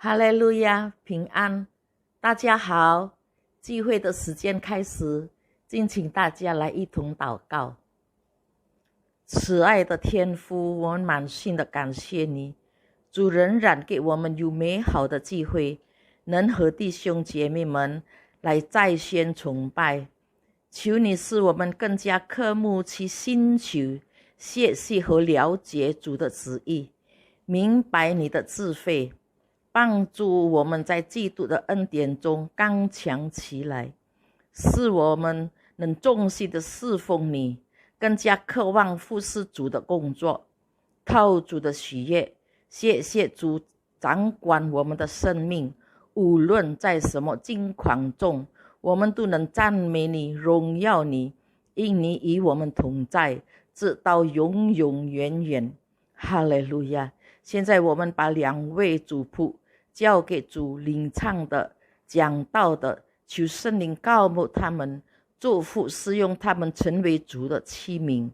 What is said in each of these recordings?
哈利路亚，平安！大家好，聚会的时间开始，敬请大家来一同祷告。慈爱的天父，我们满心的感谢你，主仍然给我们有美好的机会，能和弟兄姐妹们来在线崇拜。求你使我们更加渴慕去寻求、学习和了解主的旨意，明白你的智慧，帮助我们在基督的恩典中刚强起来，使我们能忠心的侍奉你，更加渴望服侍主的工作，讨主的喜悦。谢谢主掌管我们的生命，无论在什么境况中，我们都能赞美你、荣耀你，因你与我们同在，直到永永远远。哈利路亚！现在我们把两位主仆交给主领唱的、讲道的，求圣灵膏抹他们，祝福使用他们成为主的器皿。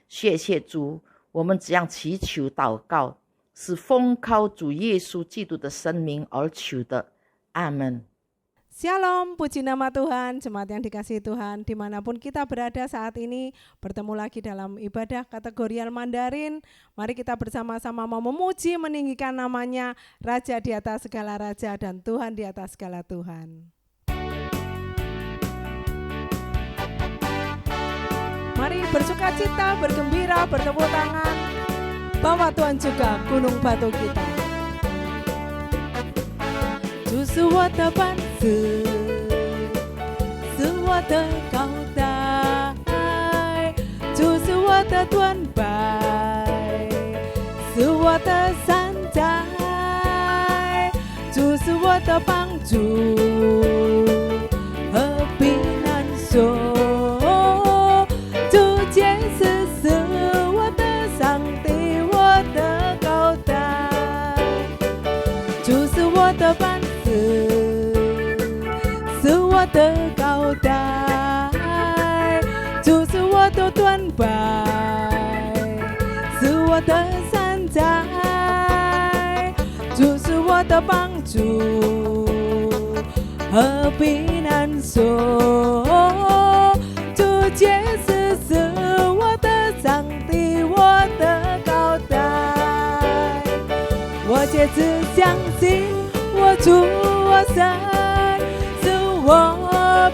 谢谢主，我们这样祈求祷告，是奉靠主耶稣基督的生命而求的。阿们。Shalom, puji nama Tuhan, jemaat yang dikasihi Tuhan, dimanapun kita berada saat ini, bertemu lagi dalam ibadah kategorial Mandarin. Mari kita bersama-sama mau memuji, meninggikan namanya, Raja di atas segala Raja dan Tuhan di atas segala Tuhan. Mari bersukacita, bergembira, bertepuk tangan, bahwa Tuhan juga gunung batu kita. 主是我的磐石，是我的高台，主是我的盾牌，是我的山寨，主是我的帮助，何必难说？主耶稣是我的上帝，我的高台，主是我的磐石。是我的高台，主是我的盾牌，是我的山寨，主是我的帮助，何必难说？主耶稣是我的上帝，我的高台，我坚持相信。我主我神是我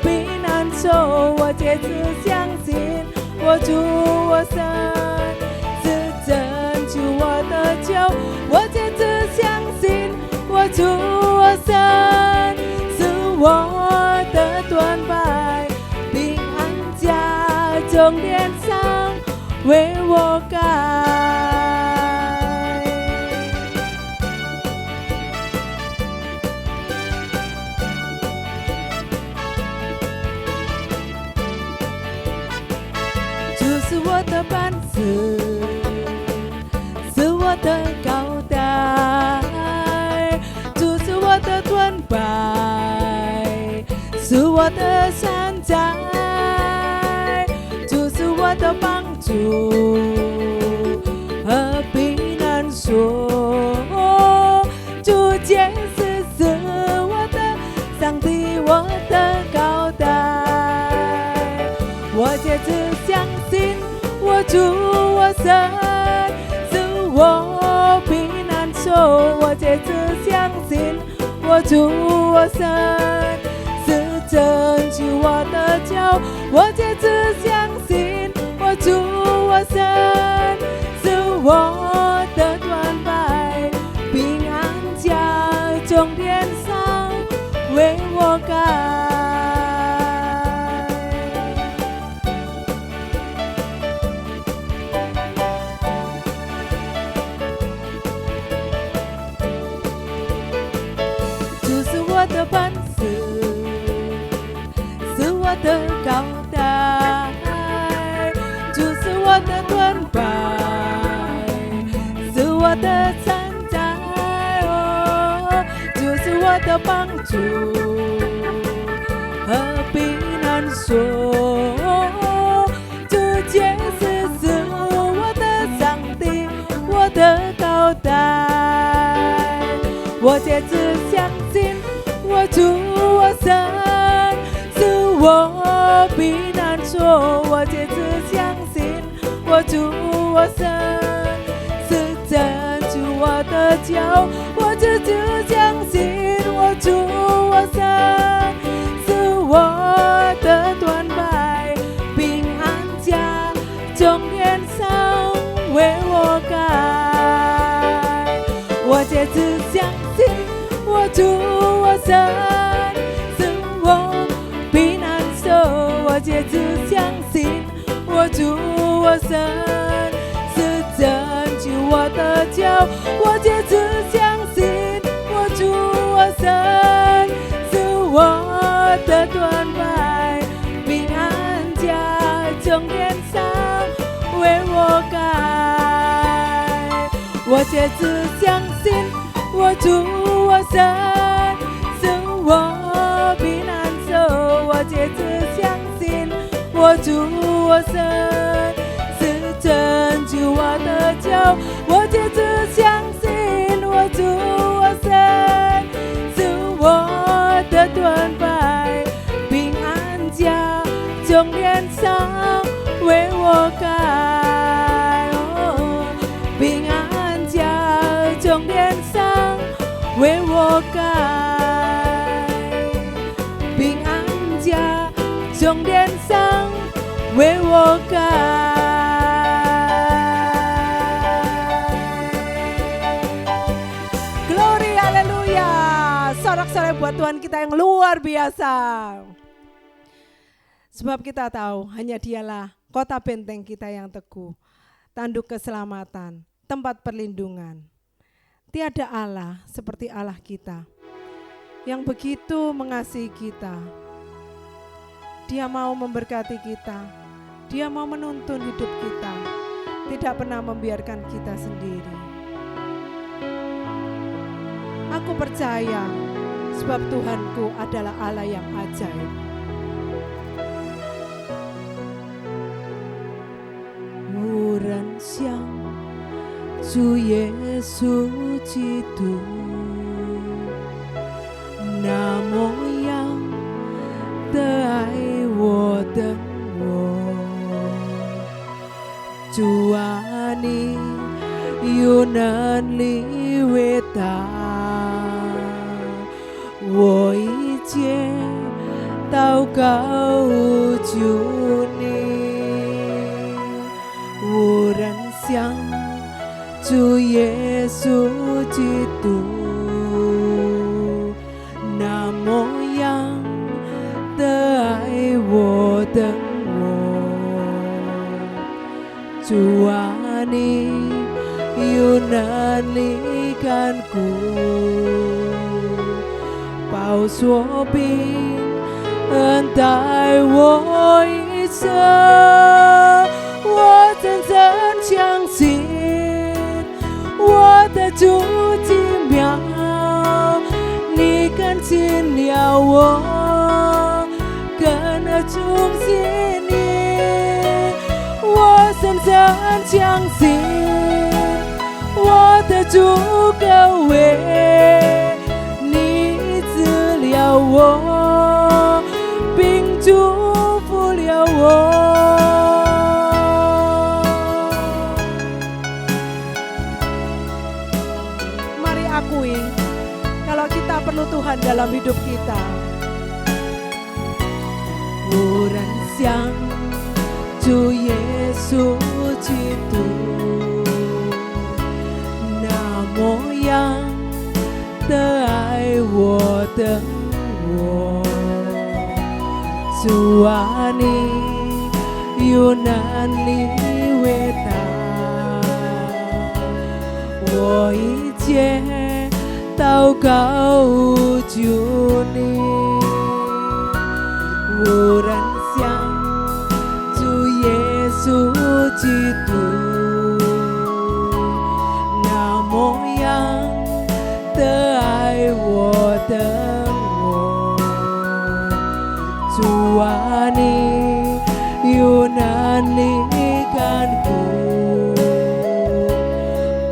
避难所，我坚持相信我主我神是拯救我的救，我坚持相信我主我神是我的盾牌，平安家中脸上为我盖。是我的磐石，是我的高台，主是我的盾牌，是我的山寨，主是我的帮助，何必难说？主耶稣是我的上帝，我的高台，我坚持相信。我主我神是我避难所，我坚持相信我主我神是拯救我的救，我坚持相信我主我神是我的盾牌，平安家中天上为我盖。我的磐石是我的高台，主是我的盾牌，是我的山寨，主是我的帮助，何必难说？主耶稣是我的上帝，我的高台。我坚持相信，我主我神是我避难所。我坚持相信，我主我神是拯救我的救。我坚持相信，我主我神是我的盾牌，平安家从天上为我盖。我坚持相信，我主我神是我避难所。我坚持相信，我主我神是拯救我的救。我坚持相信，我主我神是我的盾牌，平安家从天上为我盖。我坚持相信，我主我神是我避难所。我坚持相信，我主我神是拯救我的救。我坚持相信，我主我神是我的盾牌，平安家从天上为我盖。平安家从天上为我盖，平安家从天上为我盖。Glory haleluya. Sorak-sorai buat Tuhan kita yang luar biasa. Sebab kita tahu hanya Dialah kota benteng kita yang teguh, tanduk keselamatan, tempat perlindungan. Tiada Allah seperti Allah kita yang begitu mengasihi kita. Dia mau memberkati kita, Dia mau menuntun hidup kita, tidak pernah membiarkan kita sendiri. Aku percaya sebab Tuhanku adalah Allah yang ajaib. Uran siang 主耶稣基督，那么样的爱我等我，主啊，你有能力伟大，我一切祷告主你，无人像主耶稣基督那么样的爱我等我，主啊，你有能力看顾，保守并恩待我一生，我真正相信我的主奇妙，你更新了我，更忠心你，我深深相信我的主够为你治了我，并祝福了我。Akui kalau kita perlu Tuhan dalam hidup kita. Uran siang 主耶稣基督那么样的爱我等我，主啊，你有能力伟大，我一切祷告主你，无人像主耶稣基督那么样的爱我等我，主啊，你有能力看顾，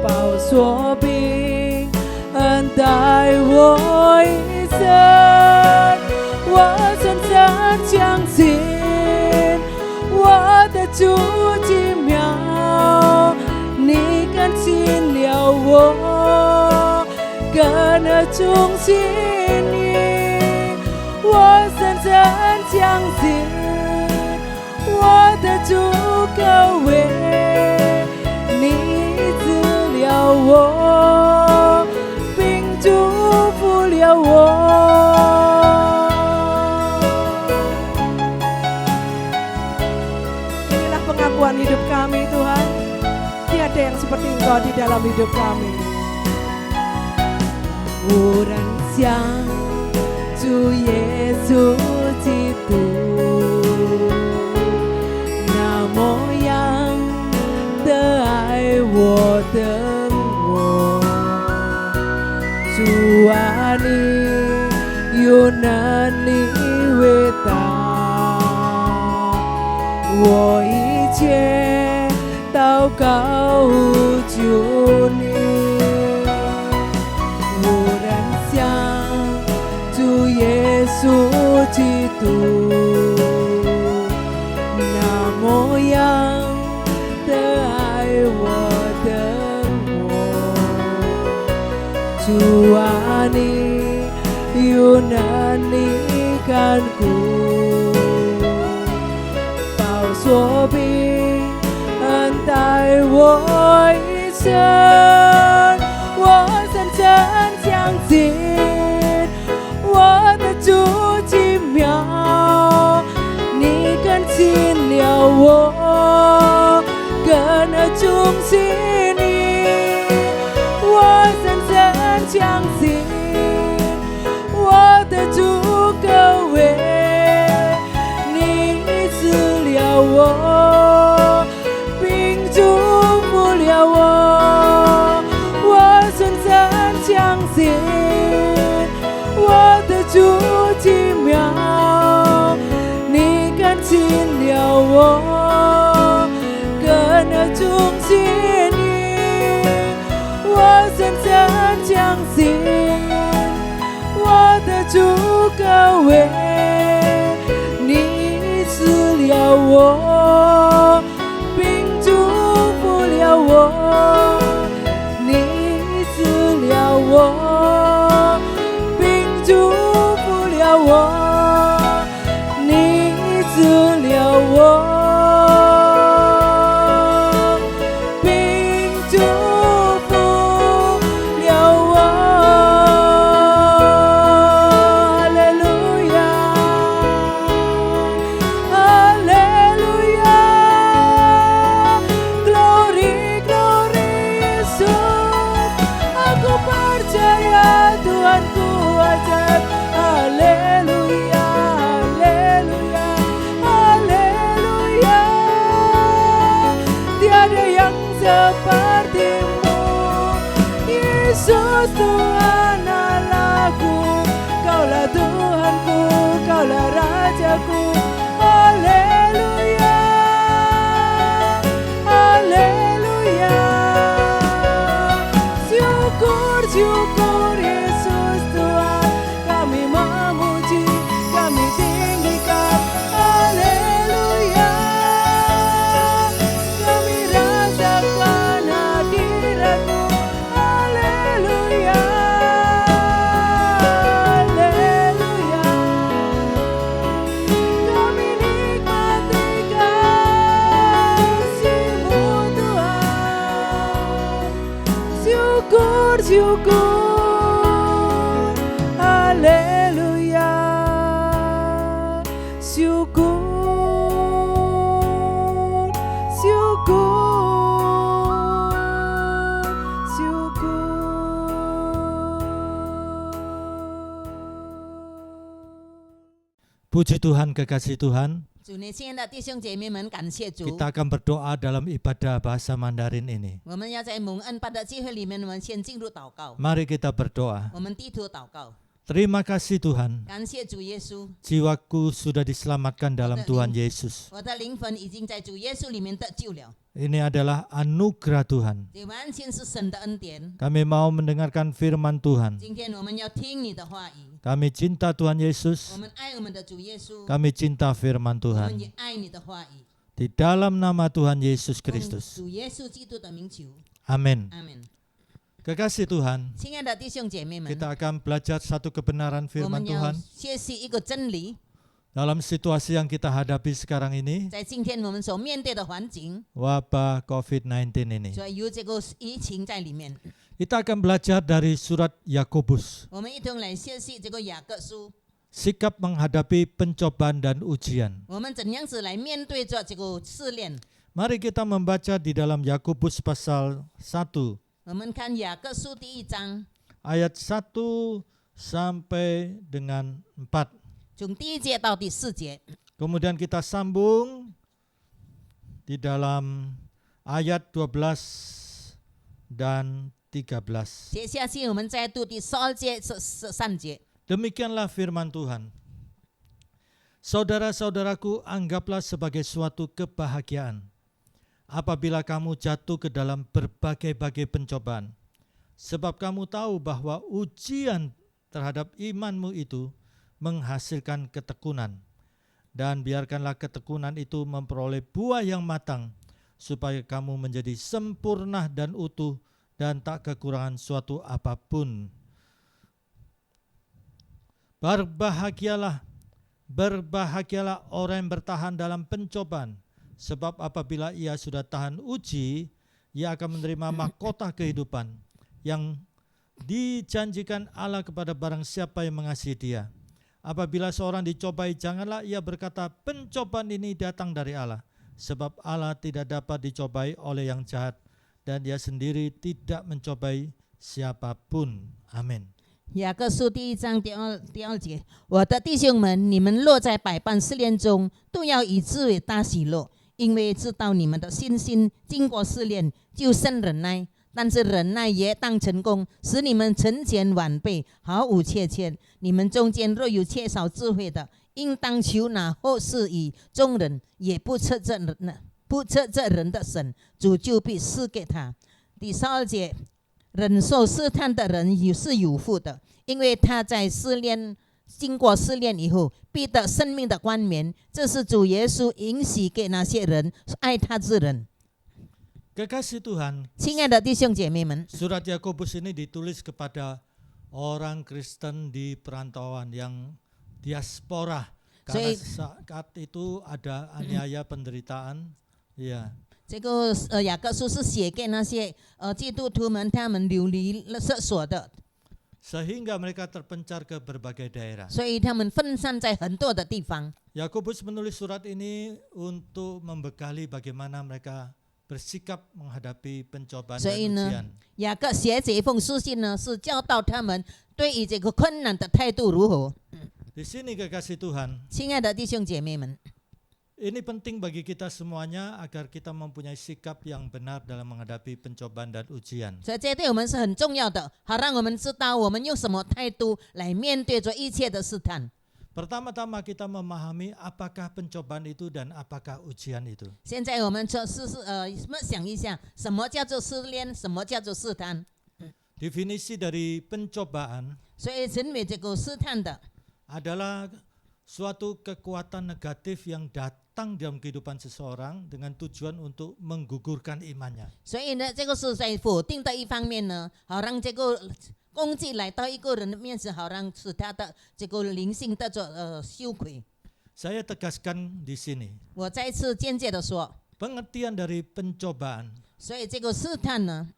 保守并恩待主奇妙，你更新了我，更了忠心你，我深深相信，我的主可为你治了我，并祝福了我。Inilah pengakuan hidup kami Tuhan, tiada yang seperti Engkau di dalam hidup kami. 无人像主耶稣基督那么样的爱我的我，主啊，你有能力伟大，我一切祷告求你。无人像主耶稣基督那么样的爱我的我，主啊，你有能力看顾，保守并恩待我一生，我深深相信，我的主奇妙，你更新了我，更了忠心你，我深深相信，我的主可为你治了我，并祝福了我，我深深相信，我的主奇妙，你更新了我，更了忠心你，我深深相信，我的主可为你治了我，并祝福了我，你治了我，并祝福了我，你治了我，并祝福了我。哈利路亚，哈利路亚，Glory Glory Yesus, aku percaya Tuhanku ajaib. Haleluya, haleluya, haleluya. Tiada yang sepertimu, Yesus Tuhan Allahku, Kaulah Tuhanku, Kaulah Rajaku. Haleluya, haleluya. Syukur, syukur Yesus Tuhan, kami memuji, kami tinggikan. Haleluya, kami rasakan hadirat-Mu. Haleluya, haleluya. Kami nikmati kasih-Mu Tuhan. Syukur, syukur, haleluya. Syukur, syukur, syukur. Puji Tuhan, kekasih Tuhan, 主内亲爱的弟兄姐妹们，感谢主。 kita akan berdoa dalam ibadah bahasa Mandarin ini. 我们要在蒙恩班的聚会里面，我们先进入祷告。 Mari kita berdoa. 我们低头祷告， Terima kasih Tuhan, 感谢主耶稣， jiwaku sudah diselamatkan dalam Tuhan Yesus. 我的灵魂已经在主耶稣里面得救了。 Ini adalah anugerah Tuhan. 这完全是神的恩典。 Kami mau mendengarkan firman Tuhan. 今天我们要听你的话语， Kami cinta Tuhan 我 Yesus. 们爱我们的主耶稣， Kami cinta firman 我们 Tuhan. 也爱你的话语。Di dalam nama Tuhan Yesus 奉 Kristus. 主耶稣基督的名求， Amin. 阿门。 Kekasih Tuhan, 亲爱的弟兄姐妹们， kita akan belajar satu kebenaran 我 firman 们要 Tuhan 学习一个真理， dalam situasi yang kita hadapi sekarang ini, 在今天我们所面对的环境， wabah COVID-19 ini. 所以有这个疫情在里面， Kita akan belajar dari surat Yakobus, 我们一同来学习这个雅各书， sikap menghadapi pencobaan dan ujian. 我们怎样子来面对着这个试炼。 Mari kita membaca di dalam Yakobus pasal 1, 我们看雅各书第1章， ayat 1 sampai dengan 4. 从第1节到第4节， Kemudian kita sambung di dalam ayat 12 dan 13. 接下去我们再读第12节、13节。 Demikianlah firman Tuhan. Saudara-saudaraku, anggaplah sebagai suatu kebahagiaan apabila kamu jatuh ke dalam berbagai-bagai pencobaan. Sebab kamu tahu bahwa ujian terhadap imanmu itu menghasilkan ketekunan. Dan biarkanlah ketekunan itu memperoleh buah yang matang, supaya kamu menjadi sempurna dan utuh dan tak kekurangan suatu apapun. Berbahagialah orang yang bertahan dalam pencobaan, sebab apabila ia sudah tahan uji, ia akan menerima mahkota kehidupan yang dijanjikan Allah kepada barang siapa yang mengasihi Dia. Apabila seorang dicobai, janganlah ia berkata, pencobaan ini datang dari Allah, sebab Allah tidak dapat dicobai oleh yang jahat, dan Dia sendiri tidak mencobai siapapun. Amin. 雅各书第1章第二节，我的弟兄们，你们落在百般试炼中，都要以自为大喜乐，因为知道你们的信心经过试炼，就生忍耐。但是忍耐也当成功，使你们成全完备，毫无缺欠。你们中间若有缺少智慧的，应当求拿或是以众人也不测这人的神，主就必赐给他。第12节。 忍受试探的人也是有福的，因为他在经过试炼以后，必得生命的冠冕。这是主耶稣允许给那些人爱他之人。 Kekasih Tuhan, 亲爱的弟兄姐妹们， surat Yakobus ini ditulis kepada orang Kristen di perantauan yang diaspora, karena saat itu ada aniaya penderitaan, ya. 这个雅各书是写给那些基督徒们，他们流离失所的， Sehingga mereka terpencar ke berbagai daerah. 所以他们分散在很多的地方。 Yakobus menulis surat ini untuk membekali bagaimana mereka bersikap menghadapi pencobaan 所以 dan 呢 ujian.，雅各写这封书信呢，是教导他们对于这个困难的态度如何。 Di sini kekasih Tuhan, 亲爱的弟兄姐妹们， ini penting bagi kita semuanya agar kita mempunyai sikap yang benar dalam menghadapi pencobaan dan ujian. 所以这对我们是很重要的，好让我们知道我们用什么态度来面对着一切的试探。 Pertama-tama kita memahami apakah pencobaan itu dan apakah ujian itu. 现在我们想一下，什么叫做试炼，什么叫做试探？ Definisi dari pencobaan 所以成为这个试探的， adalah suatu kekuatan negatif yang datang dalam kehidupan seseorang dengan tujuan untuk menggugurkan imannya. 所以呢，这个是在否定的一方面呢，好让这个攻击来到一个人的面前，好让使他的这个灵性得着羞愧。 Saya tegaskan di sini, 我再次间接的说， pengertian dari pencobaan, 所以这个试探呢，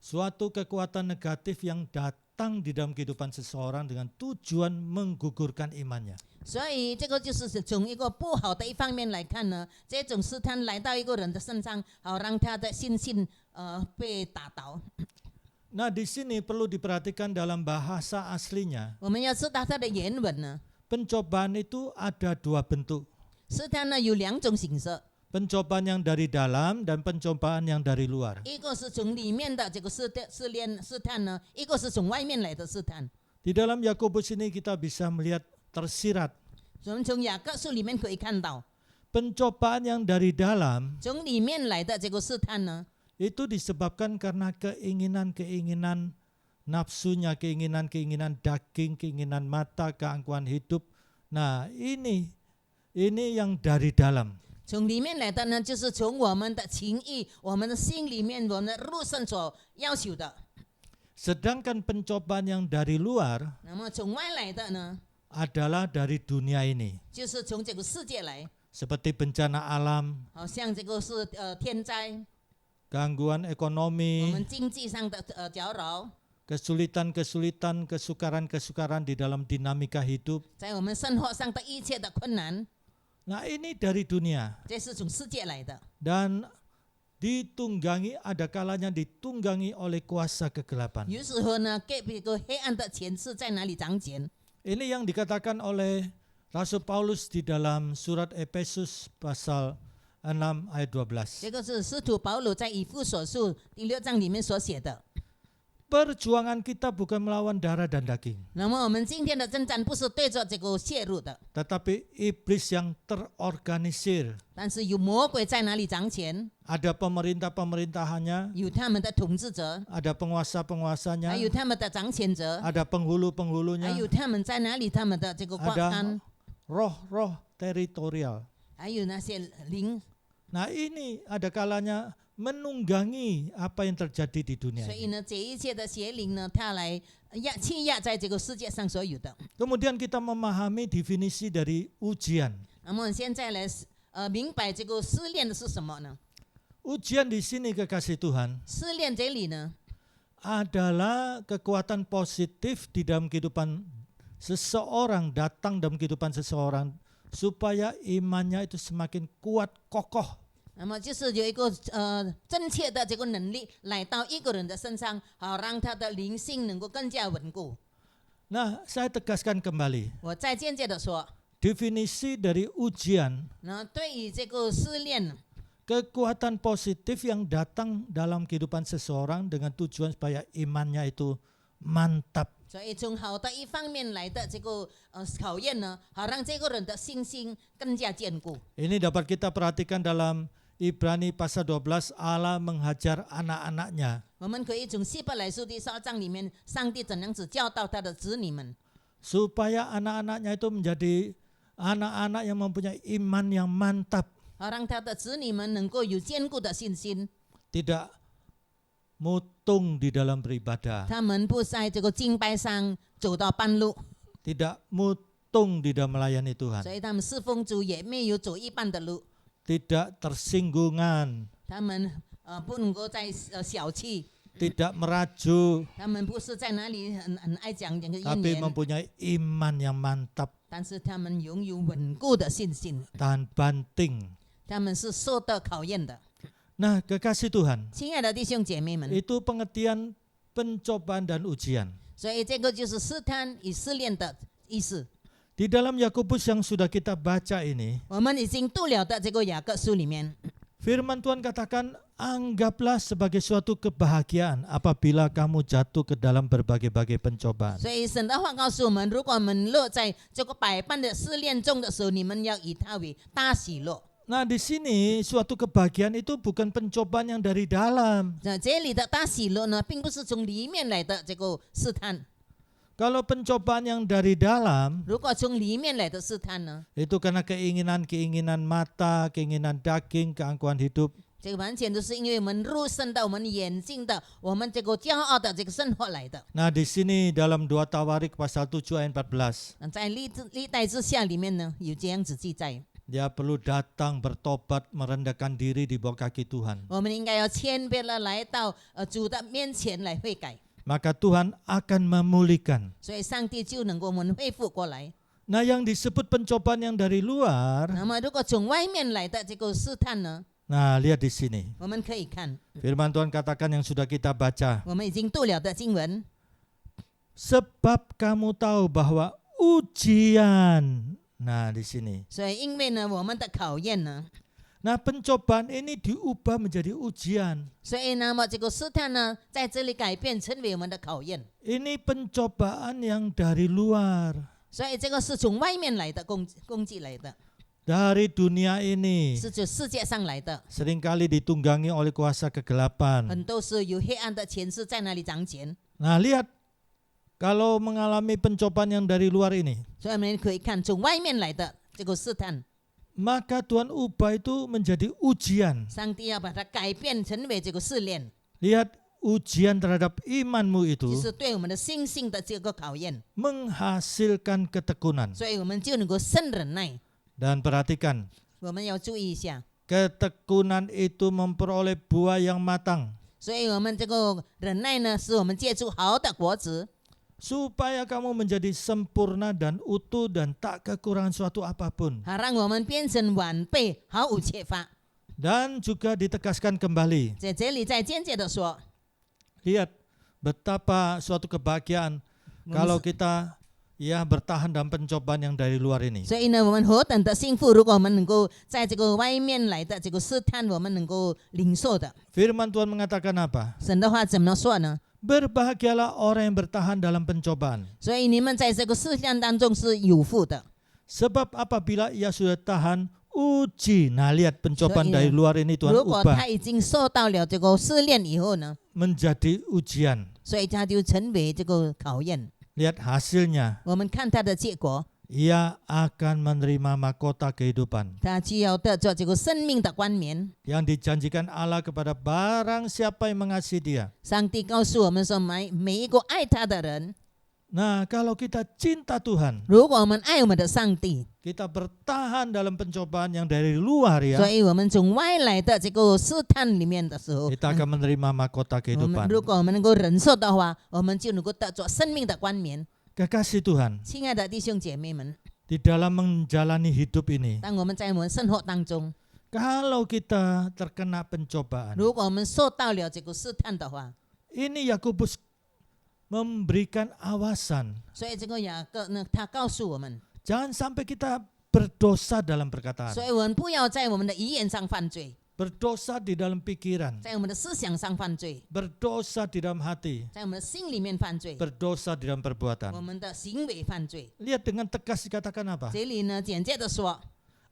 suatu kekuatan negatif yang datang di dalam kehidupan seseorang dengan tujuan menggugurkan imannya. 所以这个就是从一个不好的一方面来看呢，这种试探来到一个人的身上，好让他的信心被打倒。 Nah, di sini perlu diperhatikan dalam bahasa aslinya. 我们要知道它的原文呢， Pencobaan itu ada dua bentuk. 试探呢有2种形式， Pencobaan yang dari dalam dan pencobaan yang dari luar. 一个是从里面的这个试探呢，一个是从外面来的试探。 Di dalam Yakobus ini kita bisa melihat tersirat 我们从雅各书里面可以看到， pencobaan yang dari dalam 从里面来的这个试探呢， itu disebabkan karena keinginan-keinginan nafsunya, keinginan-keinginan daging, keinginan mata, keangkuhan hidup. Nah, ini yang dari dalam. 从里面来的呢，就是从我们的情意、我们的心里面、我们的肉身所要求的。 Sedangkan pencobaan yang dari luar 那么从外来的呢， adalah dari dunia ini, 就是从这个世界来， seperti bencana alam, 好像这个是天灾， gangguan 我 ekonomi, 们经济上的搅扰， kesulitan-kesulitan, kesukaran-kesukaran di dalam dinamika hidup. 在我们生活上的一切的困难， Nah, ini dari dunia 这是从世界来的。 dan ditunggangi, ada kalanya ditunggangi oleh kuasa kegelapan. 有时候呢，这个黑暗的权势在哪里彰显？ Ini yang dikatakan oleh Rasul Paulus di dalam surat Efesus pasal 6 ayat 12. 这个是使徒保罗在以弗所书第6章里面所写的。 Perjuangan kita bukan melawan darah dan daging, 那么我们今天的征战不是对着这个血肉的， tetapi iblis yang terorganisir. 但是有魔鬼在哪里掌权， Ada pemerintah-pemerintahannya, 有他们的统治者， ada penguasa-penguasanya, 还有他们的掌权者， ada 还 penghulu-penghulunya, 有他们在哪里他们的这个官 ada roh-roh teritorial. 还有那些灵。 Nah, ini ada kalanya menunggangi apa yang terjadi di dunia 所以 ini. 呢，这一切的邪灵呢，它来欺压在这个世界上所有的。 Kemudian kita memahami definisi dari ujian. 那么现在来明白这个试炼的是什么呢？ Ujian di sini kekasih Tuhan 试炼这里呢， adalah kekuatan positif di dalam kehidupan seseorang, datang dalam kehidupan seseorang supaya imannya itu semakin kuat, kokoh. 那么就是有一个正确的这个能力来到一个人的身上，好让他的灵性能够更加稳固。 Nah, saya tegaskan kembali, 我再间接的说， definisi dari ujian, 那对于这个试炼， kekuatan positif yang datang dalam kehidupan seseorang dengan tujuan supaya imannya itu mantap. 所以从好的一方面来的这个考验呢，好让这个人的信心更加坚固。 Ini dapat kita perhatikan dalam Ibrani pasal 12, Allah menghajar anak-anaknya 我们可以从希伯来书第12章里面，上帝怎样子教导他的子女们， supaya anak-anaknya itu menjadi anak-anak yang mempunyai iman yang mantap, 好让他的子女们能够有坚固的信心， tidak mutung di dalam beribadah, 他们不在这个敬拜上走到半路， tidak mutung di dalam melayani Tuhan, 所以他们侍奉主也没有走一半的路， tidak tersinggungan, 他们不能够再小气， tidak merajuk, 他们不是在哪里很爱讲这个 tapi 言言， mempunyai iman yang mantap, 但是他们拥有稳固的信心， tahan banting. 他们是受到考验的。 Nah, kekasih Tuhan, 亲爱的弟兄姐妹们， itu pengertian pencobaan dan ujian. 所以这个就是试探与试炼的意思。 Di dalam Yakobus yang sudah kita baca ini, 我们已经读了的这个雅各书里面， firman Tuhan katakan, anggaplah sebagai suatu kebahagiaan apabila kamu jatuh ke dalam berbagai-bagai pencobaan. 所以神的话告诉我们，如果我们落在这个百般的试炼中的时候，你们要以它为大喜乐。 Nah, di sini suatu kebahagiaan itu bukan pencobaan yang dari dalam. 那这里的大喜乐呢，并不是从里面来的这个试探。 Kalau pencobaan yang dari dalam, 如果从里面来的试探呢， itu karena keinginan-keinginan mata, keinginan daging, keangkuhan hidup. 这个完全都是因为我们入生的、我们眼睛的、我们这个骄傲的这个生活来的。 Nah, di sini dalam 2 Tawarik pasal 7 ayat 14, 在历代之下里面呢，有这样子记载， dia perlu datang bertobat, merendahkan diri di bawah kaki Tuhan. 我们应该要谦卑的来到主的面前来悔改， Maka Tuhan akan memulihkan. 所以上帝就能够我们恢复过来。 Nah, yang disebut pencobaan yang dari luar, 那么如果从外面来的这个试探呢， nah lihat di sini. 我们可以看， Firman Tuhan katakan yang sudah kita baca. 我们已经读了的经文， Sebab kamu tahu bahwa ujian. Nah, di sini. 所以因为呢，我们的考验呢， Nah, pencobaan ini diubah menjadi ujian. 所以那么这个试探呢，在这里改变成为我们的考验。 Ini pencobaan yang dari luar, 所以这个是从外面来的攻击来的， dari dunia ini. 是从世界上来的， Seringkali ditunggangi oleh kuasa kegelapan. 很多是有黑暗的权势在那里掌权。 Nah, lihat kalau mengalami pencobaan yang dari luar ini, 所以我们可以看从外面来的这个试探， maka Tuhan ubah itu menjadi ujian. 上帝要把它改变成为这个试炼， Lihat ujian terhadap imanmu 就 itu 是对我们的心性的这个考验， menghasilkan ketekunan. 所以我们就能够生忍耐。 Dan perhatikan, 我们要注意一下， ketekunan itu memperoleh buah yang matang, 所以我们这个忍耐呢，使我们结出好的果子， supaya kamu menjadi sempurna dan utuh dan tak kekurangan suatu apapun. 好让我们变成完备，毫无缺乏。 Dan juga ditegaskan kembali, 在这里再间接的说， lihat betapa suatu kebahagiaan kalau kita bertahan dalam pencobaan yang dari luar ini. 所以呢，我们何等的幸福！如果我们能够在这个外面来的这个试探，我们能够领受的。 Firman Tuhan mengatakan apa? 神的话怎么说呢？ Berbahagialah orang yang bertahan dalam pencobaan. 所以你们在这个试探当中是有福的。 Sebab apabila ia sudah tahan uji, nah lihat pencobaan So, dari luar ini Tuhan 如果 ubah 他已经受到了这个试炼以后呢， menjadi ujian. 所以他就成为这个考验。 Lihat hasilnya, 我们看他的结果， ia akan menerima mahkota kehidupan 他就要得着这个生命的冠冕。 yang dijanjikan Allah kepada barang siapa yang mengasihi dia. 上帝告诉我们说，每一个爱他的人， Nah, kalau kita cinta Tuhan, 如果我们爱我们的上帝， kita bertahan dalam pencobaan yang dari luar 所 ya, 以我们从外来的这个试探里面的时候， kita akan menerima mahkota 我们 kehidupan. 如果我们能够忍受的话，我们就能够得着生命的冠冕。 Kekasih Tuhan, 亲爱的弟兄姐妹们， di dalam menjalani hidup ini, 当我们在我们生活当中， kalau kita terkena pencobaan, 如果我们受到了这个试探的话， ini Yakobus memberikan awasan. 所以这个雅各呢，他告诉我们， Jangan sampai kita berdosa dalam perkataan, 所以我们不要在我们的语言上犯罪， berdosa di dalam pikiran, 在我们的思想上犯罪， berdosa di dalam hati, 在我们的心里面犯罪， berdosa di dalam 我 perbuatan. 们的行为犯罪。 Lihat dengan tegas dikatakan apa? 这里呢，简洁的说，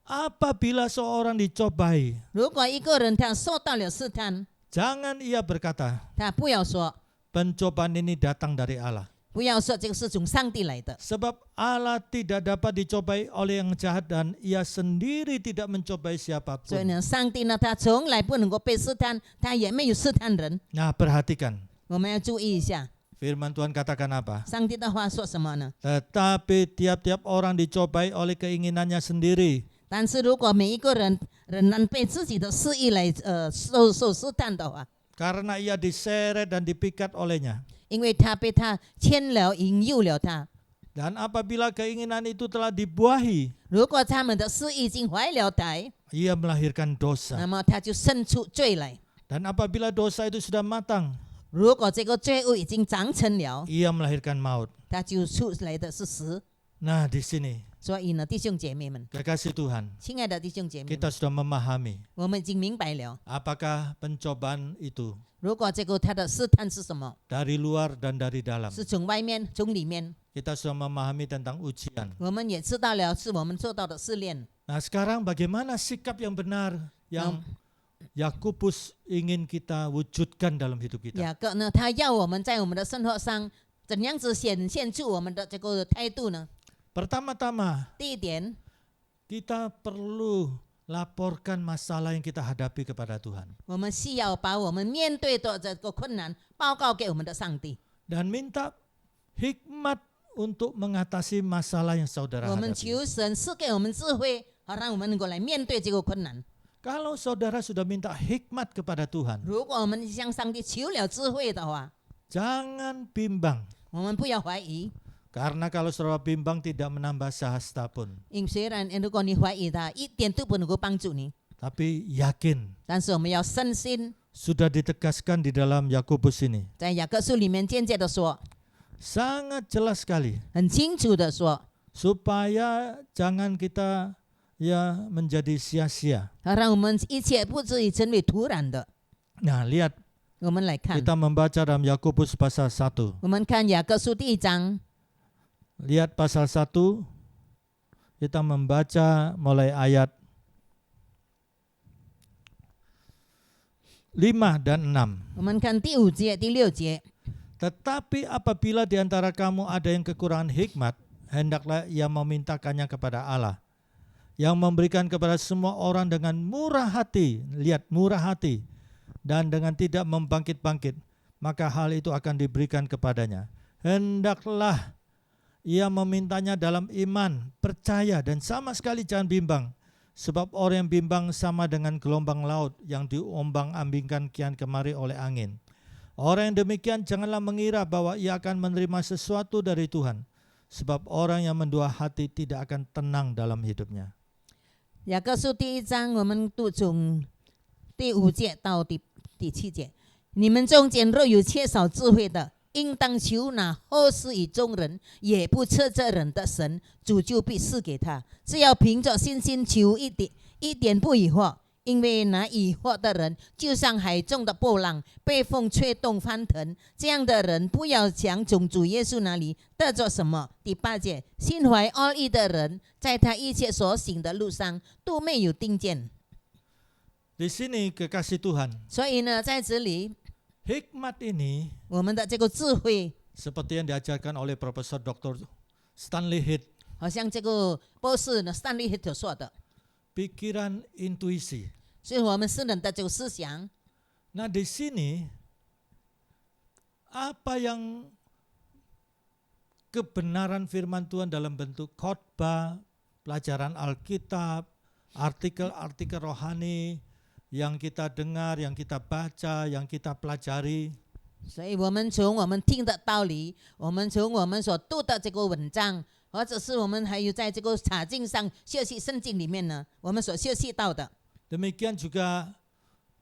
Apabila seorang dicobai, 如果一个人他受到了试探， jangan ia berkata, 他不要说， pencobaan ini datang dari Allah. 不要说这个是从上帝来的， Sebab Allah tidak dapat dicobai oleh yang jahat dan ia sendiri tidak mencobai 所以 siapapun. 呢，上帝呢，他从来不能够被试探，他也没有试探人。 Nah, perhatikan. 我们要注意一下， Firman Tuhan katakan apa? 上帝的话说什么呢？ Tetapi tiap-tiap orang dicobai oleh keinginannya sendiri. 但是如果每一个人仍然被自己的私意来受试探的话， Karena ia diseret dan dipikat olehnya. 因为他被他牵了、引诱了他。 Dan apabila keinginan itu telah dibuahi, 如果他们的私意已经怀了胎， ia melahirkan 那 dosa. 么他就生出罪来。 Dan apabila dosa itu sudah matang, 如果这个罪物已经长成了， ia melahirkan maut. 他就出来的是死。 Nah, di sini 所以呢，弟兄姐妹们， kekasih Tuhan, 亲爱的弟兄姐妹们， kita sudah memahami 我们已经明白了， apakah pencobaan itu 如果这个他的试探是什么， dari luar dan dari dalam. 是从外面、从里面， Kita sudah memahami tentang ujian. 我们也知道了是我们做到的试炼。 Nah, sekarang bagaimana sikap yang benar yang Yakobus ingin kita wujudkan dalam hidup kita? 雅各呢，他要我们在我们的生活上怎样子显现出我们的这个态度呢？ Pertama-tama, 第一点， kita perlu laporkan masalah yang kita hadapi kepada Tuhan 我们需要把我们面对的这个困难报告给我们的上帝， dan minta hikmat untuk mengatasi masalah yang saudara 我们 hadapi. 求神赐给我们智慧，好让我们能够来面对这个困难。 Kalau saudara sudah minta hikmat kepada Tuhan, 如果我们向上帝求了智慧的话， jangan bimbang. 我们不要怀疑， Karena kalau saudara bimbang tidak menambah sahasta pun. 因虽然如果你怀疑他，一点都不能够帮助你， Tapi yakin, 但是我们要深信， sudah ditegaskan di dalam Yakobus ini. 在雅各书里面间接的说， Sangat jelas sekali. 很清楚的说， Supaya jangan kita menjadi sia-sia. 好让我们一切不至于成为突然的。 Nah, lihat 我们来看， kita membaca dalam Yakobus pasal 1. 我们看雅各书第1章， Lihat pasal 1. Kita membaca mulai ayat 5 dan 6. 我们看第5节、第6节。 Tetapi apabila di antara kamu ada yang kekurangan hikmat, hendaklah ia memintakannya kepada Allah, yang memberikan kepada semua orang dengan murah hati, lihat murah hati, dan dengan tidak membangkit-bangkit, maka hal itu akan diberikan kepadanya. Hendaklah ia memintanya dalam iman, percaya, dan sama sekali jangan bimbang. Sebab orang yang bimbang sama dengan gelombang laut yang diombang-ambingkan kian kemari oleh angin. Orang yang demikian janganlah mengira bahwa ia akan menerima sesuatu dari Tuhan. Sebab orang yang mendua hati tidak akan tenang dalam hidupnya. 雅各书第1章，我们读从第5节到第7节。你们中间若有缺少智慧的，应当求那后世以众人也不测这人的神，主就必赐给他。只要凭着信心求一点不疑惑，因为那疑惑的人就像海中的波浪，被风吹动翻腾。这样的人不要想从主耶稣那里得着什么。第8节，心怀恶意的人，在他一切所行的路上都没有定见。 Di sini kekasih Tuhan, 所以呢，在这里 hikmat ini 我们的这个智慧， seperti yang diajarkan oleh Profesor Dr. Stanley Head, 好像这个博士呢Stanley Head 说的， pikiran intuisi. 所以我们世人的这个思想。 Nah di sini apa yang kebenaran firman Tuhan dalam bentuk khotbah, pelajaran Alkitab, artikel-artikel rohani yang kita dengar, yang kita baca, yang kita pelajari. 所以我们从我们听的道理，我们从我们所读的这个文章，或者是我们还有在这个查经上学习圣经里面呢，我们所学习到的， Demikian juga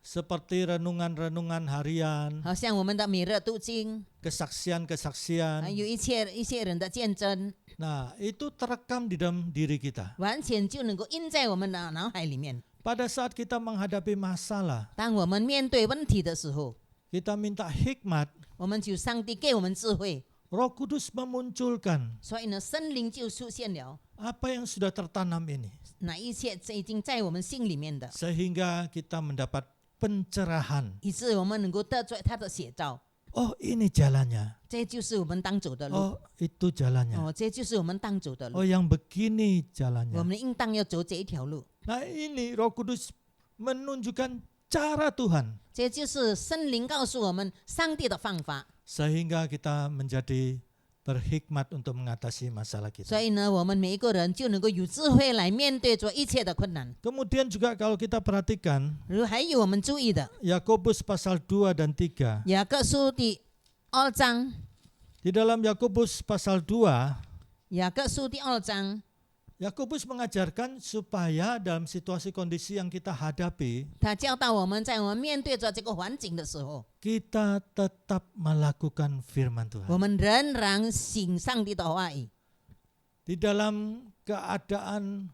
seperti renungan-renungan harian, 好像我们的每日读经，还 kesaksian-kesaksian. 有一些人的见证， Nah, itu terekam di dalam diri kita. 完全就能够印在我们的脑海里面。 Pada saat kita menghadapi masalah, 当我们面对问题的时候， kita minta hikmat, 我们求上帝给我们智慧， Roh Kudus memunculkan 所以呢，圣灵就出现了。 apa yang sudah tertanam ini, 那一切已经在我们心里面的， sehingga kita mendapat pencerahan. 以致我们能够得着他的写照。 Oh, ini jalannya. 这就是我们当走的路。 Oh, itu jalannya. 这就是我们当走的路。 Oh, yang begini 我 jalannya. 们应当要走这一条路。 Nah, ini Roh Kudus menunjukkan cara Tuhan 这就是圣灵告诉我们上帝的方法。 sehingga kita menjadi berhikmat untuk mengatasi masalah 所 kita. 以呢，我们每一个人就能够有智慧来面对着一切的困难。 Kemudian juga kalau kita perhatikan 还有我们注意的， Yakobus pasal 2 dan 3. 雅各书第2章， Di dalam Yakobus pasal 2, 雅各书第2章， Yakobus mengajarkan supaya dalam situasi kondisi yang kita hadapi, 他教导我们在我们面对着这个环境的时候， kita tetap melakukan firman 我 Tuhan. 们仍然行上帝的话语。 Di dalam keadaan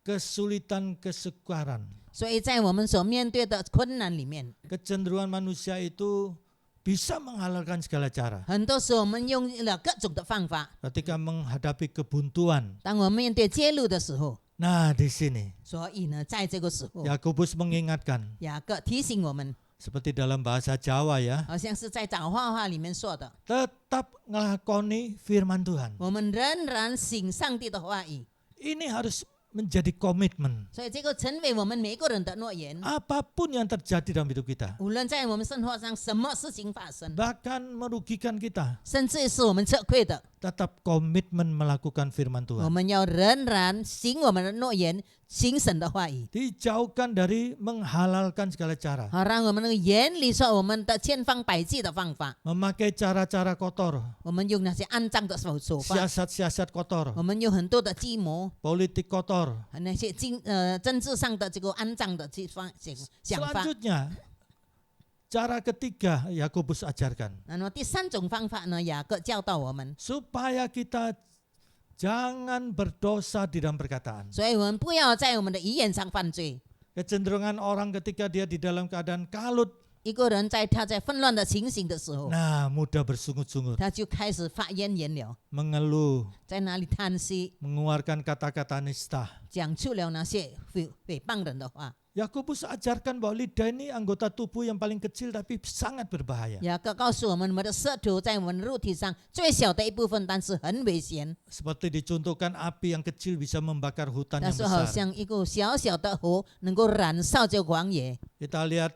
kesulitan, kesukaran, 所以在我们所面对的困难里面， kecenderungan manusia itu bisa menghalalkan segala cara. 很多时候我们用了各种的方法。 Ketika menghadapi kebuntuan. 当我们面对揭露的时候， Nah, di sini 所以呢，在这个时候， Yakobus mengingatkan 雅各提醒我们， seperti dalam bahasa Jawa ya, 好像是在讲话里面说的， tetap ngelakoni firman Tuhan. 我们仍然行上帝的话语。 Ini harus menjadi komitmen. 所以这个成为我们每个人的诺言。 Apapun yang terjadi dalam hidup kita, 无论在我们生活上什么事情发生， bahkan merugikan kita, 甚至是我们吃亏的， tetap komitmen melakukan firman 我 Tuhan. 们要仍然行我们的诺言，行神的话语， Dijauhkan dari menghalalkan segala cara, 好让我们能够远离说我们的千方百计的方法， memakai cara-cara kotor, 我们用那些肮脏的手法， siasat-siasat 我 kotor, 们有很多的计谋。 politik kotor. 那些政治上的这个肮脏的想法。 Selanjutnya, cara ketiga Yakobus ajarkan, 那么第3种方法呢，雅各教导我们， supaya kita jangan berdosa di dalam perkataan. 所以我们不要在我们的语言上犯罪。 Kecenderungan orang ketika dia di dalam keadaan kalut, 一个人他在纷乱的情形的时候， Nah, mudah bersungut-sungut, 他就开始发怨言了， mengeluh, 在那里叹息， mengeluarkan kata-kata nista. 讲出了那些诽谤人的话。 Yakobus ajarkan bahwa lidah ini anggota tubuh yang paling kecil tapi sangat berbahaya. 雅各告诉我们，我们的舌头在我们肉体上最小的一部分，但是很危险。 Seperti dicontohkan api yang kecil bisa membakar hutan 但 yang 是好 besar. 像一个小小的火能够燃烧这荒野。 Kita lihat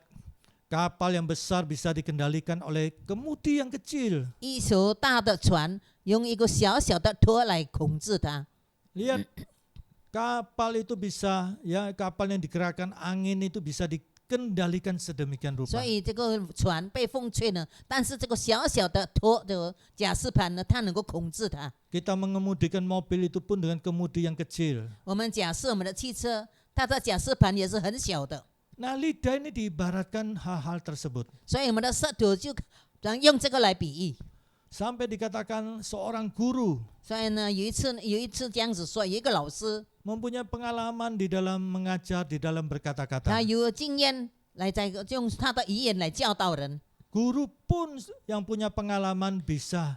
kapal yang besar bisa dikendalikan oleh kemudi yang kecil. 一艘大的船用一个小小的舵来控制它。 Lihat kapal itu bisa, ya kapal yang digerakkan angin itu bisa dikendalikan sedemikian 所 rupa. 以这个船被风吹呢，但是这个小小的舵的甲式盘呢，它能够控制它。 Kita mengemudikan mobil itu pun dengan kemudi yang kecil. 我们假设我们的汽车，它的甲式盘也是很小的， Nah, lidah ini diibaratkan hal-hal tersebut. 所以我们的舌头就用这个来比喻。 Sampai dikatakan seorang guru 所以呢，有一次这样子说，有一个老师， mempunyai pengalaman di dalam mengajar, di dalam 他 berkata-kata. 有经验来用他的语言来教导人。 Guru pun yang punya pengalaman bisa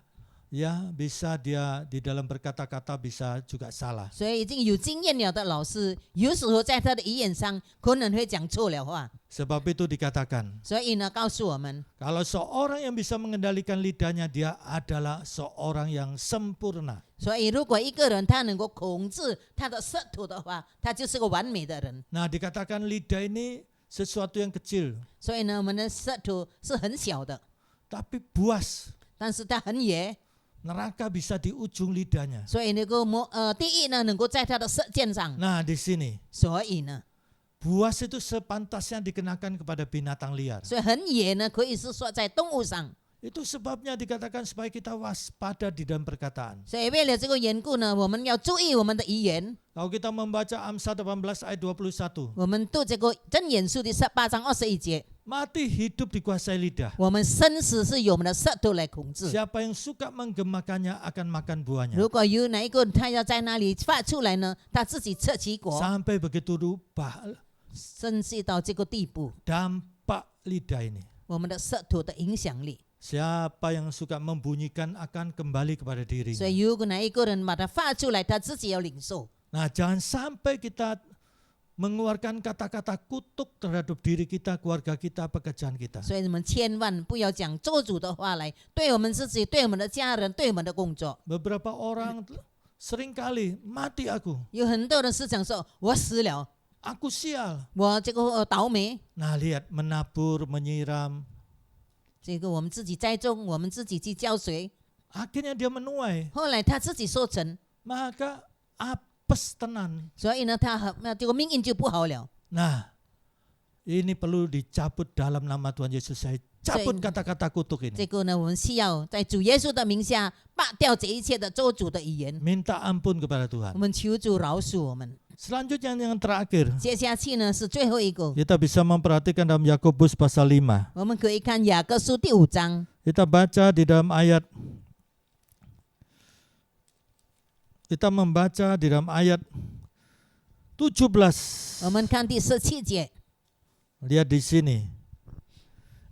dia di dalam berkata-kata bisa juga salah. 所以已经有经验了的老师，有时候在他的语言上可能会讲错了话。 Sebab itu dikatakan, 所以呢，告诉我们， kalau seorang yang bisa mengendalikan lidahnya, dia adalah seorang yang sempurna. 所以如果一个人他能够控制他的舌头的话，他就是个完美的人。 Nah, dikatakan lidah ini sesuatu yang kecil, 所以呢，我们的舌头是很小的， tapi buas. 但是它很野， Neraka bisa di ujung lidahnya. 所以能够地狱呢能够在他的舌尖上。 Nah, di sini 所以呢， buas itu sepantasnya dikenakan kepada binatang liar. 所以很野呢，可以是说在动物上。 Itu sebabnya dikatakan supaya kita waspada di dalam perkataan. 所以为了这个缘故呢，我们要注意我们的语言。 Kalau kita membaca Amsal 18 ayat 21, 我们读这个箴言书第18章21节， mati hidup dikuasai lidah. 我们生死是由我们的舌头来控制。 Siapa yang suka menggemakannya akan makan buahnya. 如果有哪一个人他要在那里发出来呢，他自己吃其果， Sampai begitu rupa 深细到这个地步， dampak lidah ini. 我们的舌头的影响力。 Siapa yang suka membunyikan akan kembali kepada 所 dirinya. 以如果哪一个人把它发出来，他自己要领受。 Nah, jangan sampai kita mengeluarkan kata-kata kutuk terhadap diri kita, keluarga kita, pekerjaan kita. 所以你们千万不要讲做主的话来对我们自己、对我们的家人、对我们的工作。 Beberapa orang seringkali mati aku, 有很多人是讲说，我死了， aku sial. 我这个倒霉。 Nah, lihat menabur, menyiram, 这个我们自己栽种，我们自己去浇水， akhirnya dia menuai. 后来他自己收成， Maka apes tenan. 所以呢，那这个命运就不好了。 Nah, ini perlu dicabut dalam nama Tuhan Yesus. Saya cabut kata-kata kutuk 这 ini. 个呢，我们需要在主耶稣的名下拔掉这一切的做主的语言。 Minta ampun kepada 我 Tuhan. 们求主饶恕我们。 Selanjutnya yang terakhir, 接下去呢是最后一个， kita bisa memperhatikan dalam Yakobus pasal 5. 我们可以看雅各书第5章， Kita baca di dalam ayat Kita membaca di dalam ayat 17. 我们看第17节。 Lihat di sini.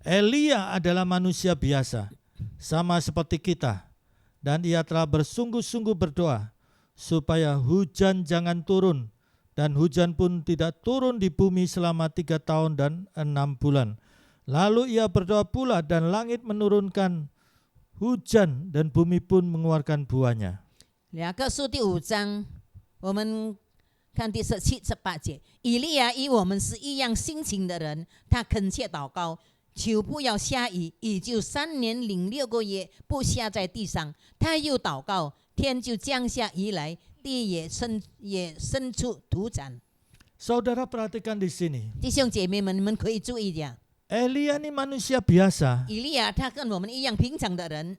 Elia adalah manusia biasa, sama seperti kita, dan ia telah bersungguh-sungguh berdoa supaya hujan jangan turun, dan hujan pun tidak turun di bumi selama 3 tahun dan 6 bulan. Lalu ia berdoa pula dan langit menurunkan hujan dan bumi pun mengeluarkan buahnya. 雅各书第5章，我们看第17、18节。以利亚与我们是一样心情的人，他恳切祷告，求不要下雨，雨就3年零6个月不下在地上。他又祷告，天就降下雨来，地也生出土产。 Saudara perhatikan di sini. 弟兄姐妹们，你们可以注意一下， Elia ini manusia biasa. 以利亚他跟我们一样平常的人，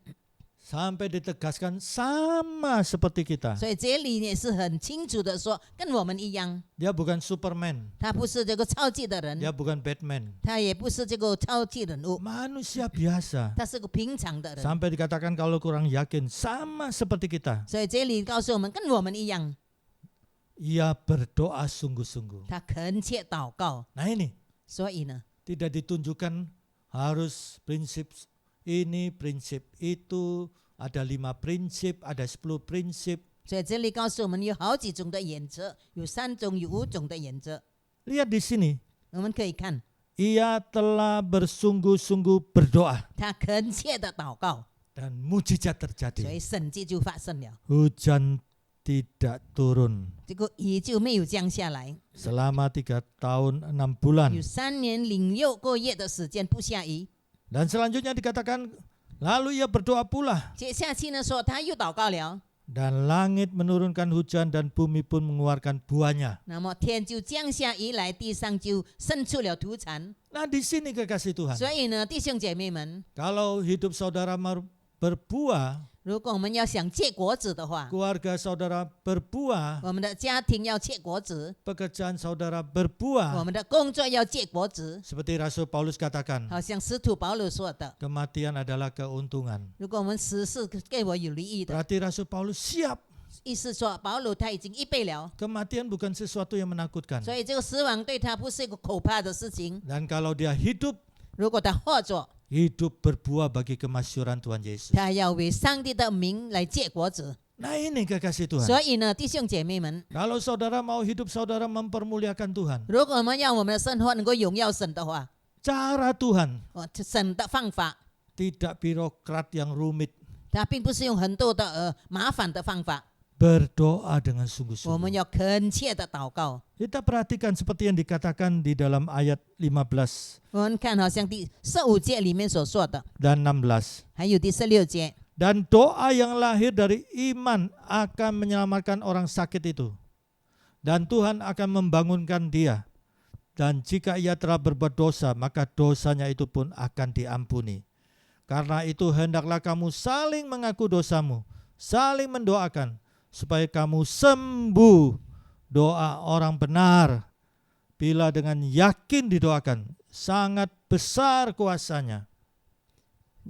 Sampai ditegaskan sama seperti kita. 所以这里也是很清楚的说，跟我们一样， Dia bukan Superman, 他不是这个超级的人， dia bukan Batman. 他也不是这个超级人物， Manusia biasa. 他是个平常的人。 Sampai dikatakan kalau kurang yakin sama seperti kita. 所以这里告诉我们，跟我们一样， Ia berdoa sungguh-sungguh. 他恳切祷告。 Nah ini 所以呢， tidak ditunjukkan harus prinsip ini, prinsip itu, ada 5 prinsip, ada 10 prinsip. 所以这里告诉我们有好几种的原则，有3种、有5种的原则。 Lihat di sini, 我们可以看， ia telah bersungguh-sungguh berdoa 他恳切的祷告， dan mujizat 所 terjadi. 以神迹就发生了， Hujan tidak turun 这个雨就没有降下来。 selama 3 tahun 6有 bulan. 3年06个月的时间不下雨。 Dan selanjutnya dikatakan, lalu ia berdoa pula. 接下去呢说他又祷告了， Dan langit menurunkan hujan dan bumi pun mengeluarkan buahnya. 那么天就降下雨来，地上就生出了土产。 Nah di sini kekasih Tuhan. 所以呢，弟兄姐妹们， Kalau hidup saudara berbuah, 如果我们要想结果子的话， keluarga saudara berbuah, 我们的家庭要结果子， pekerjaan saudara 我 berbuah. 们的工作要结果子。 Seperti Rasul Paulus katakan, 好像使徒保罗说的， kematian adalah keuntungan. 如果我们死是给我有利益的， Berarti Rasul Paulus siap. 意思说保罗他已经预备了， Kematian bukan sesuatu yang menakutkan. 所以这个死亡对他不是一个可怕的事情。 Dan kalau dia hidup, 如果他活着， hidup berbuah bagi kemasyhuran Tuhan Yesus. 他要为上帝的名来结果子。 Nah ini kekasih Tuhan. 所以呢，弟兄姐妹们， Kalau saudara mau hidup saudara mempermuliakan Tuhan, 如果我们要我们的生活能够荣耀神的话， cara Tuhan 神的方法， tidak birokrat yang rumit. 他并不是用很多的麻烦的方法， Berdoa dengan 我们 sungguh-sungguh. 要恳切的祷告。 Kita perhatikan seperti yang dikatakan di dalam ayat 15我们看好像第15节里面所说的， dan 16. 还有第16节， Dan doa yang lahir dari iman akan menyelamatkan orang sakit itu. Dan Tuhan akan membangunkan dia. Dan jika ia telah berbuat dosa, maka dosanya itu pun akan diampuni. Karena itu hendaklah kamu saling mengaku dosamu, saling mendoakan, supaya kamu sembuh. Doa orang benar, bila dengan yakin didoakan, sangat besar kuasanya.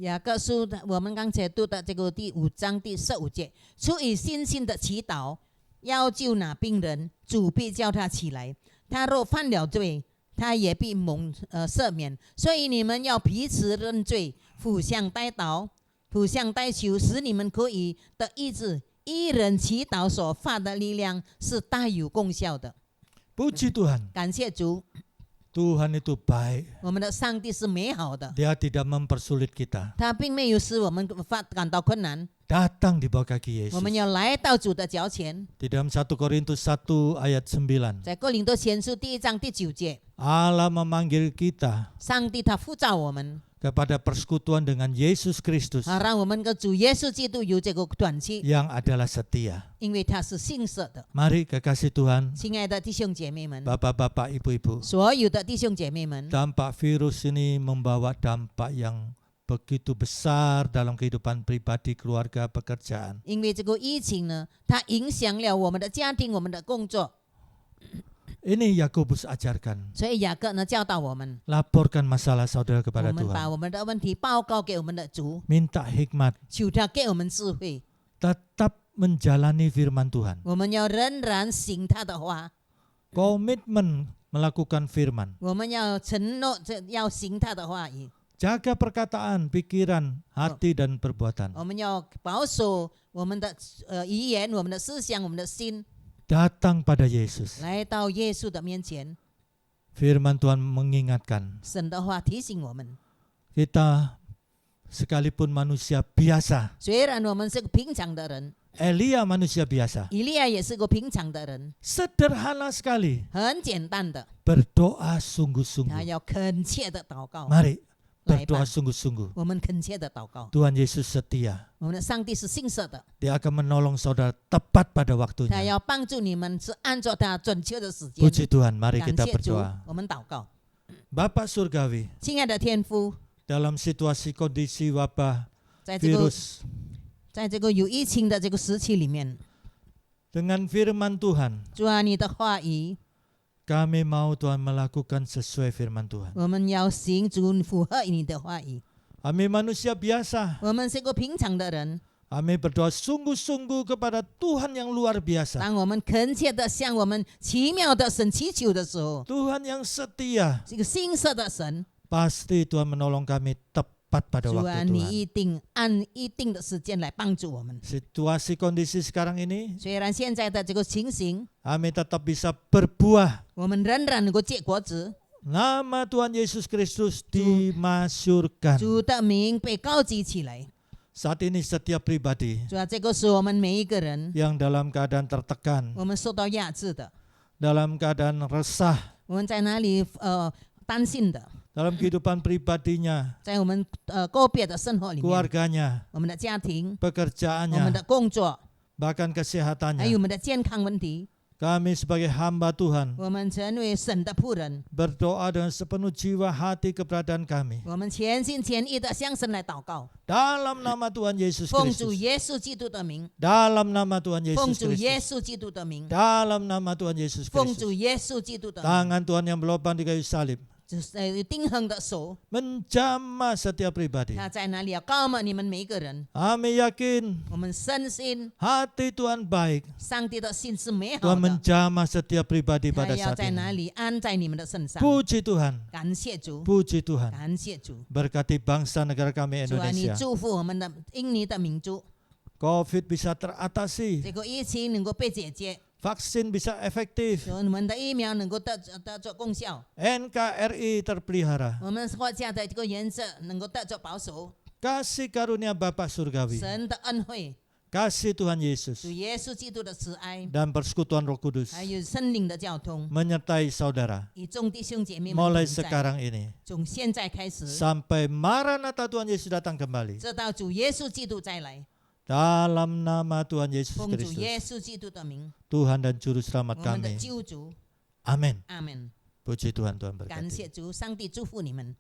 雅各书的我们刚才读的这个第5章第15节，出于信心的祈祷，要救那病人，主必叫他起来。他若犯了罪，他也必蒙赦免。所以你们要彼此认罪，互相代祷，互相代求，使你们可以得医治。一人祈祷所发的力量是大有功效的。 Puji Tuhan, 感谢主， Tuhan itu baik. 我们的上帝是美好的， Dia tidak mempersulit kita. 他并没有使我们感到困难。 Datang di bawah kaki 我们 Yesus. 要来到主的脚前。 Di dalam 1 Korintus 1 ayat 9. 在哥林多前书第1章第9节， Allah memanggil kita 上帝他呼召我们， kepada persekutuan dengan Yesus Kristus 让我们跟主耶稣基督有这个团契， yang adalah setia. 因为他是信实的。 Mari kekasih Tuhan, 亲爱的弟兄姐妹们， Bapak-bapak, Ibu-ibu, 所有的弟兄姐妹们， dampak virus ini membawa dampak yang begitu besar dalam kehidupan pribadi, keluarga, pekerjaan. 因为这个疫情呢，它影响了我们的家庭、我们的工作， Ini Yakobus ajarkan. 所以雅各呢教导我们， Laporkan masalah saudara 我 kepada 们把 Tuhan. 我们的问题报告给我们的主， Minta hikmat. 求他给我们智慧。 Tetap menjalani firman Tuhan. 我们要仍然行他的话， Komitmen melakukan firman. 我们要承诺要行他的话语。 Jaga perkataan, pikiran, hati, dan perbuatan. 我们要保守我们的语言、我们的思想、我们的心， Datang pada Yesus. 来到耶稣的面前。 Firman Tuhan mengingatkan 神的话提醒我们， kita sekalipun manusia biasa. 虽然我们是个平常的人， Elia manusia biasa. 以利亚也是个平常的人， Sederhana sekali. 很简单的， Berdoa 他 sungguh-sungguh. 要恳切的祷告。 Mari 来吧 berdoa sungguh-sungguh. 我们恳切的祷告， Tuhan Yesus setia. 我们的上帝是信实的， Dia akan menolong saudara tepat pada 他 waktunya. 要帮助你们是按照他准确的时间。 Puji Tuhan, mari 感 kita 谢主 berdoa. ，我们祷告。 Bapak Surgawi, 亲爱的天父， dalam situasi kondisi wabah 在这个 virus, 在这个有疫情的这个时期里面， dengan firman Tuhan, 主啊，你的话语， kami mau Tuhan melakukan sesuai firman Tuhan. 我们要行主符合你的话语。 Kami manusia biasa. 我们是个平常的人， Kami berdoa sungguh-sungguh kepada Tuhan yang luar biasa. 当我们恳切的向我们奇妙的神祈求的时候， Tuhan yang setia. 这个信实的神， pasti Tuhan menolong kami tepat pada 主啊， waktu 你 Tuhan. 一定按一定的时间来帮助我们。 Situasi kondisi sekarang ini, 虽然现在的这个情形， kami tetap bisa berbuah. 我们仍然能够结果子， Nama Tuhan Yesus Kristus dimasyurkan. 主的名被高举起来。 Saat ini setiap pribadi 主啊，这个是我们每一个人， yang dalam keadaan tertekan, 我们受到压制的， dalam keadaan resah, 我们在哪里担心的， dalam kehidupan pribadinya, 在我们个别的生活里面， keluarganya, 我们的家庭，我们 pekerjaannya, 的工作， bahkan 还有 kesehatannya. 我们的健康问题， Kami sebagai hamba Tuhan 我们成为神的仆人， berdoa dengan sepenuh jiwa hati keberadaan kami. 我们全心全意的向神来祷告， Dalam nama Tuhan Yesus 奉主 Kristus. 耶稣基督的名， Dalam nama Tuhan 奉 Yesus 主耶 Kristus. 稣基督的名， Dalam nama Tuhan Yesus 奉主 Kristus. 耶稣基督的名， Tangan Tuhan yang berlubang di kayu salib 就是钉痕的手， menjamah setiap pribadi. 他在哪里要告诉你们每一个人， Kami yakin 我们深信 hati Tuhan baik. 上帝的心是美好 Tuhan 的， menjamah setiap pribadi 他 pada 要 saat 在哪 ini. 里安在你们的身上。 Puji Tuhan. 感谢主， Puji Tuhan. 感谢主， Berkati bangsa negara kami 主啊，你 Indonesia. 祝福我们的印尼的民族， COVID bisa teratasi. 这个疫情能够被解决， Vaksin bisa efektif. 我们的疫苗能够得着功效， NKRI terpelihara. 我们国家的这个原则能够得着保守。 Kasih karunia Bapa Surgawi. 神的恩惠， Kasih Tuhan 主 Yesus. 耶稣基督的慈爱， Dan persekutuan Roh Kudus 还有圣灵的交通， menyertai saudara 与众弟兄姐妹们 mulai 同在。 sekarang ini 从现在开始， sampai Maranatha Tuhan Yesus datang kembali. 直到主耶稣基督再来， Dalam nama Tuhan Yesus 奉主 Kristus, 耶稣基督的名， Tuhan dan Juru 我 Selamat 们的 kami. 救主， Amin. 阿门。 Puji Tuhan, Tuhan 感 berkati. 谢主，上帝祝福你们。